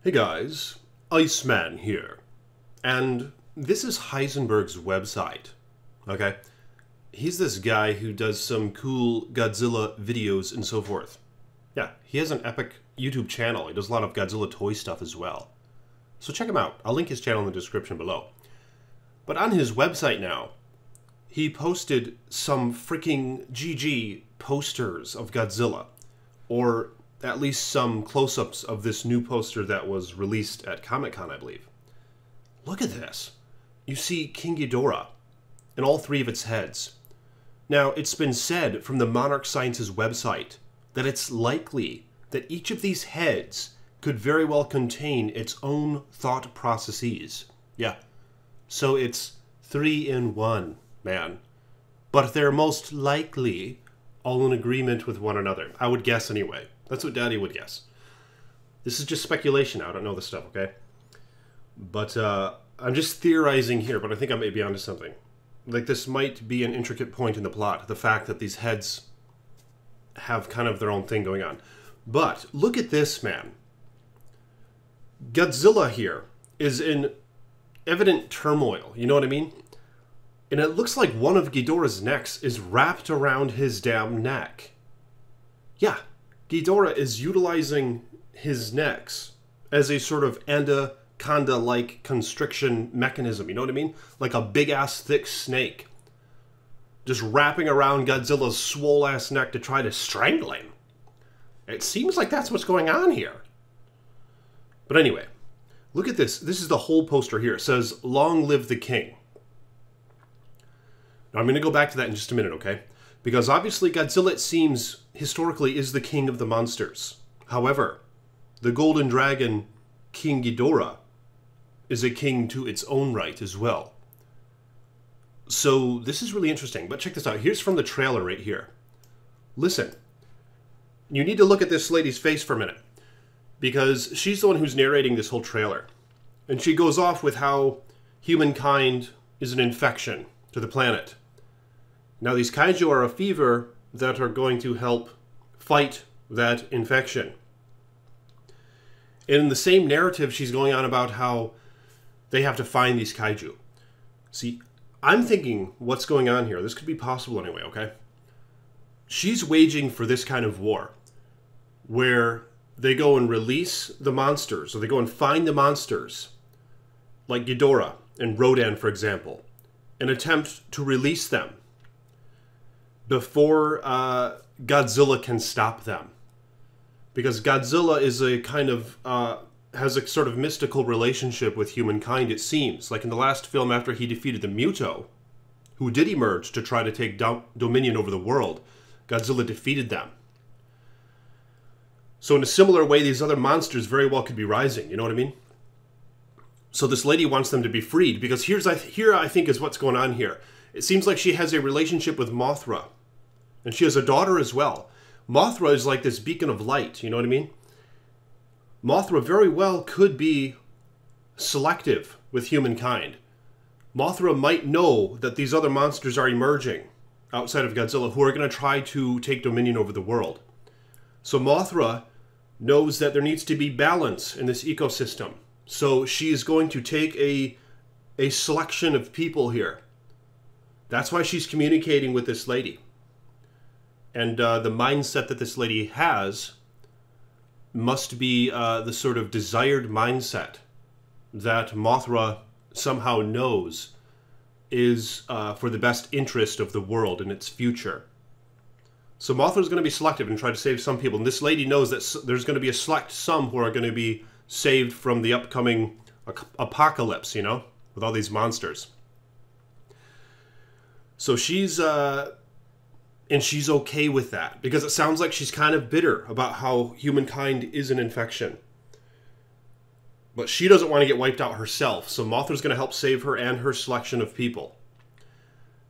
Hey guys, Iceman here, and this is Heisenberg's website, okay? He's this guy who does some cool Godzilla videos and so forth. Yeah, he has an epic YouTube channel. He does a lot of Godzilla toy stuff as well. So check him out. I'll link his channel in the description below. But on his website now, he posted some freaking GG posters of Godzilla, or at least some close-ups of this new poster that was released at Comic-Con, I believe. Look at this. You see King Ghidorah and all three of its heads. Now, it's been said from the Monarch Science's website that it's likely that each of these heads could very well contain its own thought processes. Yeah, so it's 3 in 1, man. But they're most likely all in agreement with one another. I would guess anyway. That's what Daddy would guess. This is just speculation. I don't know this stuff, okay? But I'm just theorizing here, but I think I may be onto something. Like, this might be an intricate point in the plot, the fact that these heads have kind of their own thing going on. But look at this, man. Godzilla here is in evident turmoil, you know what I mean? And it looks like one of Ghidorah's necks is wrapped around his damn neck. Yeah, Ghidorah is utilizing his necks as a sort of anaconda-like constriction mechanism, you know what I mean? Like a big-ass thick snake. Just wrapping around Godzilla's swole-ass neck to try to strangle him. It seems like that's what's going on here. But anyway, look at this. This is the whole poster here. It says, "Long live the king." Now, I'm going to go back to that in just a minute, okay? Because obviously Godzilla, it seems, historically is the king of the monsters. However, the golden dragon, King Ghidorah, is a king to its own right as well. So this is really interesting. But check this out. Here's from the trailer right here. Listen. You need to look at this lady's face for a minute, because she's the one who's narrating this whole trailer. And she goes off with how humankind is an infection to the planet. Now, these kaiju are a fever that are going to help fight that infection. And in the same narrative, she's going on about how they have to find these kaiju. See, I'm thinking what's going on here. This could be possible anyway, okay? She's waging for this kind of war, where they go and release the monsters, or they go and find the monsters, like Ghidorah and Rodan, for example, and attempt to release them before Godzilla can stop them. Because Godzilla is a kind of, has a sort of mystical relationship with humankind, it seems. Like in the last film, after he defeated the Muto, who did emerge to try to take dominion over the world, Godzilla defeated them. So in a similar way, these other monsters very well could be rising, you know what I mean? So this lady wants them to be freed, because here I think is what's going on here. It seems like she has a relationship with Mothra, and she has a daughter as well. Mothra is like this beacon of light, you know what I mean? Mothra very well could be selective with humankind. Mothra might know that these other monsters are emerging outside of Godzilla who are going to try to take dominion over the world. So Mothra knows that there needs to be balance in this ecosystem. So she is going to take a selection of people here. That's why she's communicating with this lady. And the mindset that this lady has must be the sort of desired mindset that Mothra somehow knows is for the best interest of the world and its future. So Mothra's going to be selective and try to save some people. And this lady knows that there's going to be a select some who are going to be saved from the upcoming apocalypse, you know, with all these monsters. So she's okay with that, because it sounds like she's kind of bitter about how humankind is an infection. But she doesn't want to get wiped out herself, so Mothra's going to help save her and her selection of people,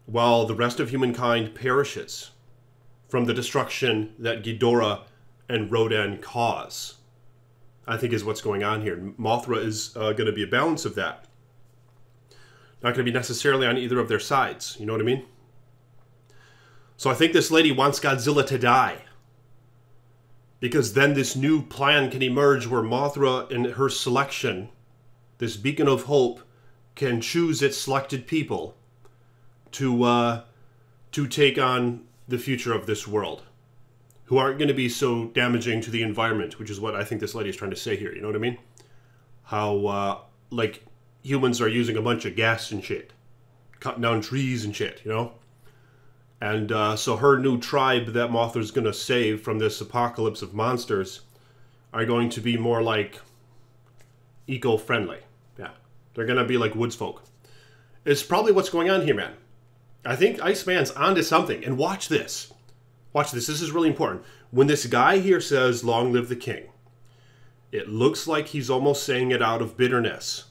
while the rest of humankind perishes from the destruction that Ghidorah and Rodan cause, I think is what's going on here. Mothra is going to be a balance of that. Not going to be necessarily on either of their sides, you know what I mean? So I think this lady wants Godzilla to die. Because then this new plan can emerge where Mothra and her selection, this beacon of hope, can choose its selected people to take on the future of this world, who aren't going to be so damaging to the environment, which is what I think this lady is trying to say here. You know what I mean? How, like, humans are using a bunch of gas and shit, cutting down trees and shit, you know? And so her new tribe that Mothra's going to save from this apocalypse of monsters are going to be more like eco-friendly. Yeah, they're going to be like woods folk. It's probably what's going on here, man. I think Iceman's onto something. And watch this. Watch this. This is really important. When this guy here says, "Long live the king," it looks like he's almost saying it out of bitterness.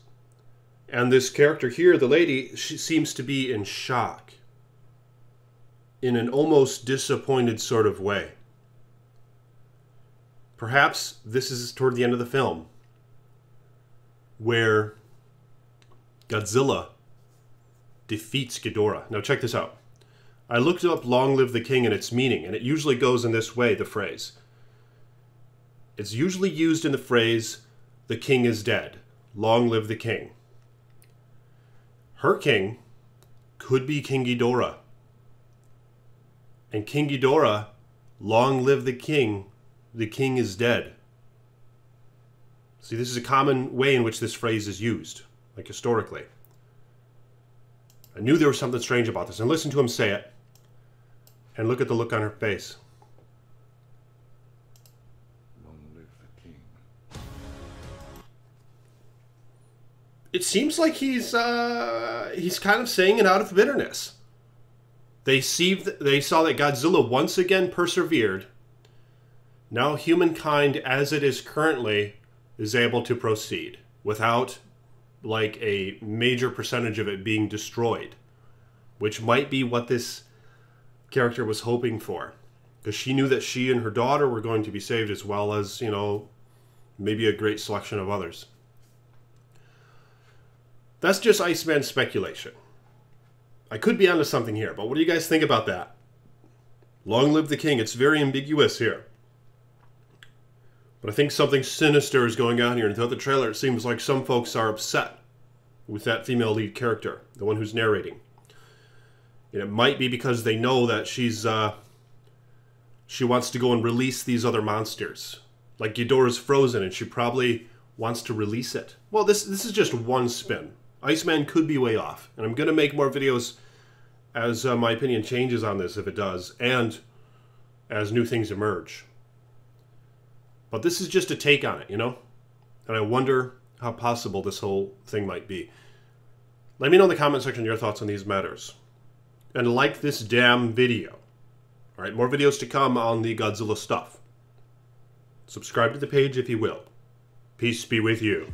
And this character here, the lady, she seems to be in shock, in an almost disappointed sort of way. Perhaps this is toward the end of the film, where Godzilla defeats Ghidorah. Now check this out. I looked up "Long live the king" and its meaning, and it usually goes in this way, the phrase. It's usually used in the phrase, "The king is dead. Long live the king." Her king could be King Ghidorah. And King Ghidorah, "Long live the king is dead." See, this is a common way in which this phrase is used, like historically. I knew there was something strange about this, and listen to him say it, and look at the look on her face. Long live the king. It seems like he's kind of saying it out of bitterness. They saw that Godzilla once again persevered. Now humankind, as it is currently, is able to proceed without, like, a major percentage of it being destroyed, which might be what this character was hoping for, because she knew that she and her daughter were going to be saved, as well as, you know, maybe a great selection of others. That's just Iceman's speculation. I could be onto something here, but what do you guys think about that? Long live the king. It's very ambiguous here. But I think something sinister is going on here. And throughout the trailer, it seems like some folks are upset with that female lead character, the one who's narrating. And it might be because they know that she wants to go and release these other monsters. Like Ghidorah's frozen, and she probably wants to release it. Well, this is just one spin. Iceman could be way off. And I'm going to make more videos as my opinion changes on this, if it does, and as new things emerge. But this is just a take on it, you know? And I wonder how possible this whole thing might be. Let me know in the comment section your thoughts on these matters. And like this damn video. Alright, more videos to come on the Godzilla stuff. Subscribe to the page if you will. Peace be with you.